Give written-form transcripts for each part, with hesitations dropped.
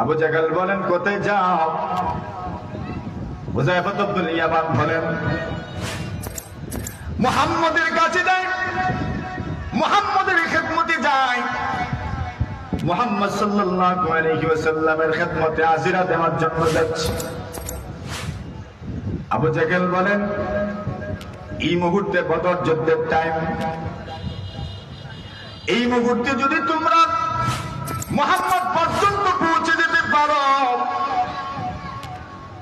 Abu Jahl বলেন, কোথায় যাও? হুযায়ফা ইবনুল ইয়ামান বলেন, মুহাম্মদের কাছে যাই, মুহাম্মদের খেদমতে যাই, মুহাম্মদ সাল্লাল্লাহু আলাইহি ওয়াসাল্লামের খেদমতে হাজিরা দেওয়ার জন্য যাচ্ছি। আবু জাহল বলেন, এই মুহূর্তে বদর যুদ্ধের টাইম, এই মুহূর্তে যদি তোমরা মুহাম্মদ পর্যন্ত পৌঁছে যেতে পারো,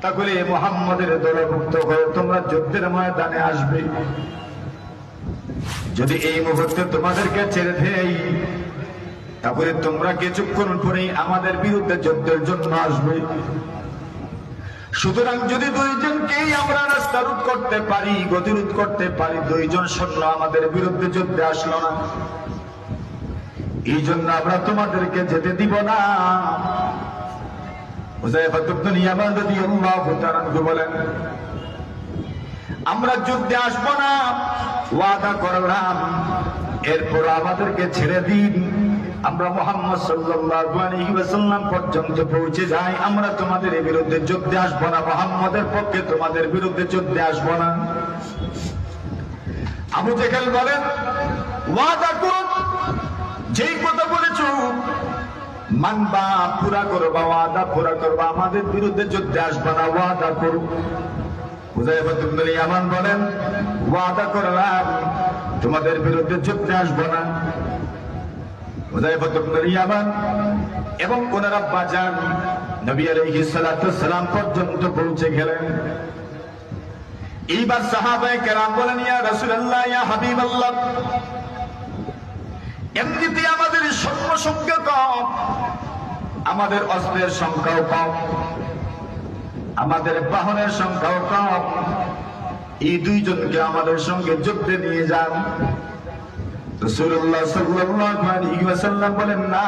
তাহলে মুহাম্মদের দলভুক্ত হয়ে তোমরা যুদ্ধের ময়দানে আসবে। যদি এই মুহূর্তে তোমাদেরকে ছেড়ে দেই, তাহলে তোমরা কিছুক্ষণ পরেই আমাদের বিরুদ্ধে যুদ্ধের জন্য আসবে। সুতরাং যদি দুইজনকেই আমরা রাস্তা রোধ করতে পারি, গতিরোধ করতে পারি, দুইজন সৈন্য আমাদের বিরুদ্ধে যুদ্ধে আসলো না, এই জন্য আমরা তোমাদেরকে যেতে দিব না। হুযায়ফা ইবনুল ইয়ামান রাদিয়াল্লাহু তাআলা বলেন, আমরা যুদ্ধে আসব না, ওয়াদা করলাম, এরপর আমাদেরকে ছেড়ে দিন, আমরা মুহাম্মদ সাল্লাল্লাহু আলাইহি ওয়াসাল্লাম পর্যন্ত পৌঁছে যাই, আমরা তোমাদের বিরুদ্ধে যুদ্ধে আসব না, মুহাম্মদের পক্ষে তোমাদের বিরুদ্ধে যুদ্ধে আসব না। আবু জাহল বলেন, ওয়াদা করো, যেই কথা বলেছো মানবা, পুরা করবা, ওয়াদা পুরা করবা, আমাদের বিরুদ্ধে যুদ্ধে আসবা না, ওয়াদা করো। হুযায়ফা ইবনুল ইয়ামান বলেন, ওয়াদা করলাম, তোমাদের বিরুদ্ধে যুদ্ধে আসবো না। হুযায়ফা ইবনুল ইয়ামান এবং ওনার আব্বা জান নবী আলাইহিস সালাতু ওয়াস সালাম পর্যন্ত পৌঁছে গেলেন। এইবার সাহাবায়ে কেরাম বলেন, ইয়া রাসূলুল্লাহ, ইয়া হাবিবাল্লাহ, এমনিতে আমাদের সৈন্য সংখ্যা কম, আমাদের অস্ত্রের সংখ্যাও কম, আমাদের বাহনের সংখ্যাও কম, এই দুইজনকে আমাদের সঙ্গে যুদ্ধে নিয়ে যান। রাসূলুল্লাহ সাল্লাল্লাহু আলাইহি ওয়াসাল্লাম বলেন, না,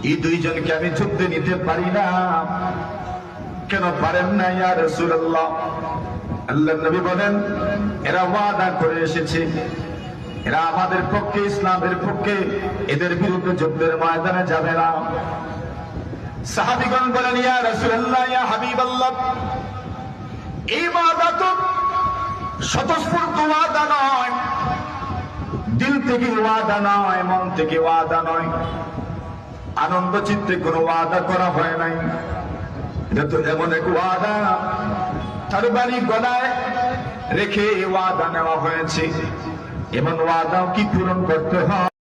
এই দুইজনকে আমি যুদ্ধে নিতে পারি না। কেন পারেন না ইয়া রাসূলুল্লাহ? আল্লাহর নবী বলেন, এরা ওয়াদা করে এসেছে, এরা আমাদের পক্ষে, ইসলামের পক্ষে, এদের বিরুদ্ধে যুদ্ধের ময়দানে যাবে না। সাহাবীগণ বলেন, ইয়া রাসূলুল্লাহ, ইয়া হাবিবাল্লাহ, এই ওয়াদা তো স্বতঃস্ফূর্ত ওয়াদা নয়, দিল থেকে ওয়াদা নয়, মন থেকে ওয়াদা নয়, আনন্দ চিত্তে কোনো ওয়াদা করা হয় নাই। এটা তো এমন এক ওয়াদা, তার বাড়ি গলায় রেখে ওয়াদা নেওয়া হয়েছে। এমন ওয়াদাও কি পূরণ করতে হয়?